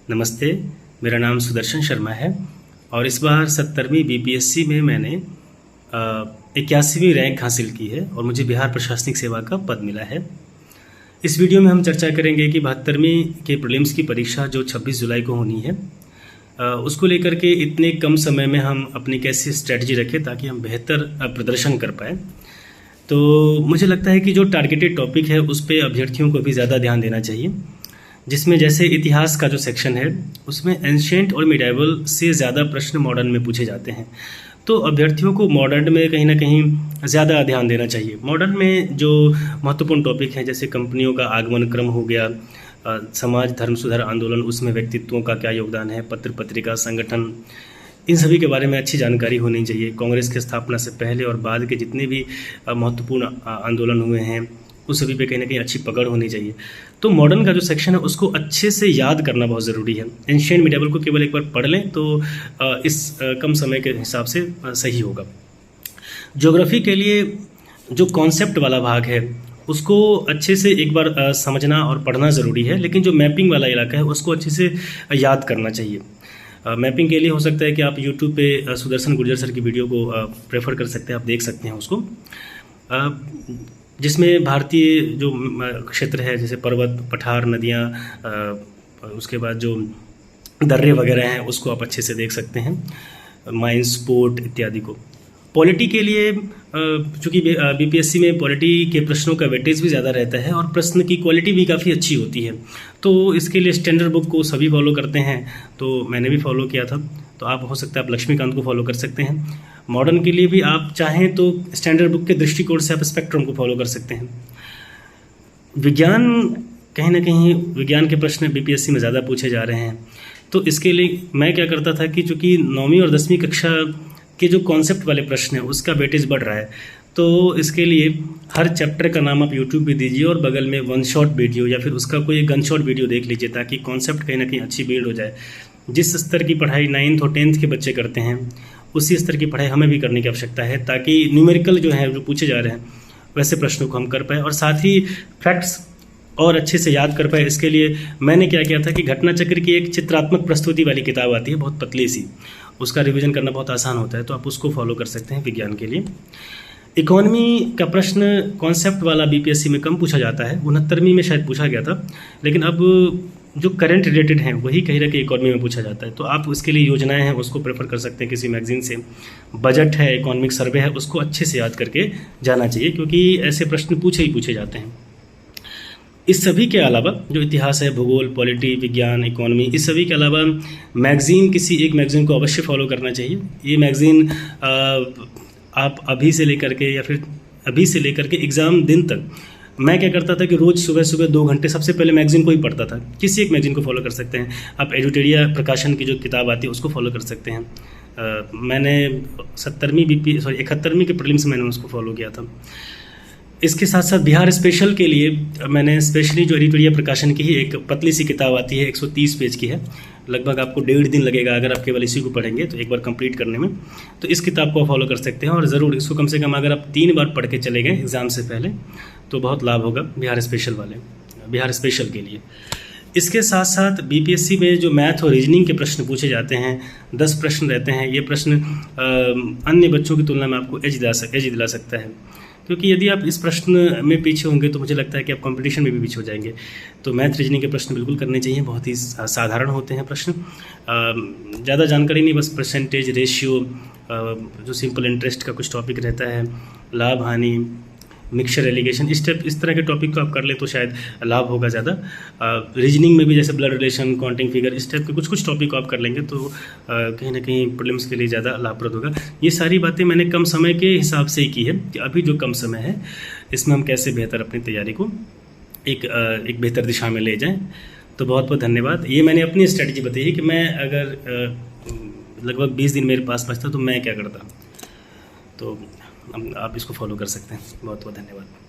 नमस्ते, मेरा नाम सुदर्शन शर्मा है और इस बार 70वीं बीपीएससी में मैंने 81वीं रैंक हासिल की है और मुझे बिहार प्रशासनिक सेवा का पद मिला है। इस वीडियो में हम चर्चा करेंगे कि 72वीं के प्रीलिम्स की परीक्षा जो 26 जुलाई को होनी है उसको लेकर के इतने कम समय में हम अपनी कैसी स्ट्रेटजी रखें ताकि हम बेहतर प्रदर्शन कर पाएँ। तो मुझे लगता है कि जो टारगेटेड टॉपिक है उस पर अभ्यर्थियों को भी ज़्यादा ध्यान देना चाहिए, जिसमें जैसे इतिहास का जो सेक्शन है उसमें एंशिएंट और मिडाइवल से ज़्यादा प्रश्न मॉडर्न में पूछे जाते हैं। तो अभ्यर्थियों को मॉडर्न में कहीं ना कहीं ज़्यादा ध्यान देना चाहिए। मॉडर्न में जो महत्वपूर्ण टॉपिक हैं जैसे कंपनियों का आगमन क्रम हो गया, समाज धर्म सुधार आंदोलन, उसमें व्यक्तित्वों का क्या योगदान है, पत्र पत्रिका संगठन, इन सभी के बारे में अच्छी जानकारी होनी चाहिए। कांग्रेस की स्थापना से पहले और बाद के जितने भी महत्वपूर्ण आंदोलन हुए हैं उस सभी पे कहीं ना कहीं अच्छी पकड़ होनी चाहिए। तो मॉडर्न का जो सेक्शन है उसको अच्छे से याद करना बहुत ज़रूरी है। एंशिएंट मिडाइवल को केवल एक बार पढ़ लें तो इस कम समय के हिसाब से सही होगा। ज्योग्राफी के लिए जो कॉन्सेप्ट वाला भाग है उसको अच्छे से एक बार समझना और पढ़ना ज़रूरी है, लेकिन जो मैपिंग वाला इलाका है उसको अच्छे से याद करना चाहिए। मैपिंग के लिए हो सकता है कि आप यूट्यूब पे सुदर्शन गुर्जर सर की वीडियो को प्रेफर कर सकते हैं, आप देख सकते हैं उसको, जिसमें भारतीय जो क्षेत्र है जैसे पर्वत, पठार, नदियाँ, उसके बाद जो दर्रे वगैरह हैं उसको आप अच्छे से देख सकते हैं, माइंस, पोर्ट इत्यादि को। पॉलिटी के लिए चूँकि बीपीएससी में पॉलिटी के प्रश्नों का वेटेज भी ज़्यादा रहता है और प्रश्न की क्वालिटी भी काफ़ी अच्छी होती है, तो इसके लिए स्टैंडर्ड बुक को सभी फॉलो करते हैं, तो मैंने भी फॉलो किया था। तो आप हो सकता है आप लक्ष्मीकांत को फॉलो कर सकते हैं। मॉडर्न के लिए भी आप चाहें तो स्टैंडर्ड बुक के दृष्टिकोण से आप स्पेक्ट्रम को फॉलो कर सकते हैं। विज्ञान, कहीं ना कहीं विज्ञान के प्रश्न बीपीएससी में ज़्यादा पूछे जा रहे हैं, तो इसके लिए मैं क्या करता था कि चूँकि 9वीं और 10वीं कक्षा के जो कॉन्सेप्ट वाले प्रश्न हैं उसका वेटेज बढ़ रहा है, तो इसके लिए हर चैप्टर का नाम आप यूट्यूब पे दीजिए और बगल में वन शॉट वीडियो या फिर उसका कोई गन शॉट वीडियो देख लीजिए ताकि कॉन्सेप्ट कहीं ना कहीं अच्छी बिल्ड हो जाए। जिस स्तर की पढ़ाई 9th और 10th के बच्चे करते हैं उसी स्तर की पढ़ाई हमें भी करने की आवश्यकता है ताकि न्यूमेरिकल जो है जो पूछे जा रहे हैं वैसे प्रश्नों को हम कर पाए और साथ ही फैक्ट्स और अच्छे से याद कर पाए। इसके लिए मैंने क्या किया था कि घटना चक्र की एक चित्रात्मक प्रस्तुति वाली किताब आती है, बहुत पतली सी, उसका रिवीजन करना बहुत आसान होता है, तो आप उसको फॉलो कर सकते हैं विज्ञान के लिए। इकोनॉमी का प्रश्न कॉन्सेप्ट वाला बीपीएससी में कम पूछा जाता है, 69वीं में शायद पूछा गया था, लेकिन अब जो करंट रिलेटेड हैं वही कहीं ना कहीं इकोनॉमी में पूछा जाता है, तो आप उसके लिए योजनाएं हैं उसको प्रेफर कर सकते हैं किसी मैगजीन से। बजट है, इकोनॉमिक सर्वे है, उसको अच्छे से याद करके जाना चाहिए क्योंकि ऐसे प्रश्न पूछे जाते हैं। इस सभी के अलावा जो इतिहास है, भूगोल, पॉलिटी, विज्ञान, इकोनॉमी, इस सभी के अलावा मैगज़ीन, किसी एक मैगज़ीन को अवश्य फॉलो करना चाहिए। ये मैगज़ीन आप अभी से लेकर के या फिर अभी से लेकर के एग्ज़ाम दिन तक, मैं क्या करता था कि रोज़ सुबह 2 घंटे सबसे पहले मैगज़ीन को ही पढ़ता था। किसी एक मैगज़ीन को फॉलो कर सकते हैं आप, एजुटेरिया प्रकाशन की जो किताब आती है उसको फॉलो कर सकते हैं। मैंने 71वीं के प्रीलिम्स में मैंने उसको फॉलो किया था। इसके साथ साथ बिहार स्पेशल के लिए मैंने स्पेशली जो एडिटोरियल प्रकाशन की ही एक पतली सी किताब आती है, 130 पेज की है, लगभग आपको 1.5 दिन लगेगा अगर आप केवल इसी को पढ़ेंगे तो एक बार कंप्लीट करने में। तो इस किताब को फॉलो कर सकते हैं और ज़रूर इसको कम से कम अगर आप 3 बार पढ़ के चले गए एग्ज़ाम से पहले तो बहुत लाभ होगा बिहार स्पेशल के लिए। इसके साथ साथ बीपीएससी में जो मैथ और रीजनिंग के प्रश्न पूछे जाते हैं, 10 प्रश्न रहते हैं, ये प्रश्न अन्य बच्चों की तुलना में आपको एज दिला सकता है, क्योंकि यदि आप इस प्रश्न में पीछे होंगे तो मुझे लगता है कि आप कंपटीशन में भी पीछे हो जाएंगे। तो मैथ रीजनिंग के प्रश्न बिल्कुल करने चाहिए, बहुत ही साधारण होते हैं प्रश्न, ज़्यादा जानकारी नहीं, बस परसेंटेज, रेशियो, जो सिंपल इंटरेस्ट का कुछ टॉपिक रहता है, लाभ हानि, मिक्सचर एलिगेशन, इस तरह के टॉपिक को आप कर ले तो शायद लाभ होगा ज़्यादा। रीजनिंग में भी जैसे ब्लड रिलेशन, काउंटिंग फिगर, इस टाइप के कुछ टॉपिक को आप कर लेंगे तो कहीं ना कहीं प्रीलिम्स के लिए ज़्यादा लाभप्रद होगा। ये सारी बातें मैंने कम समय के हिसाब से ही की है कि अभी जो कम समय है इसमें हम कैसे बेहतर अपनी तैयारी को एक बेहतर दिशा में ले जाएँ। तो बहुत बहुत धन्यवाद। ये मैंने अपनी स्ट्रेटजी बताई है कि मैं अगर लगभग 20 दिन मेरे पास बचता तो मैं क्या करता, तो आप इसको फॉलो कर सकते हैं। बहुत बहुत धन्यवाद।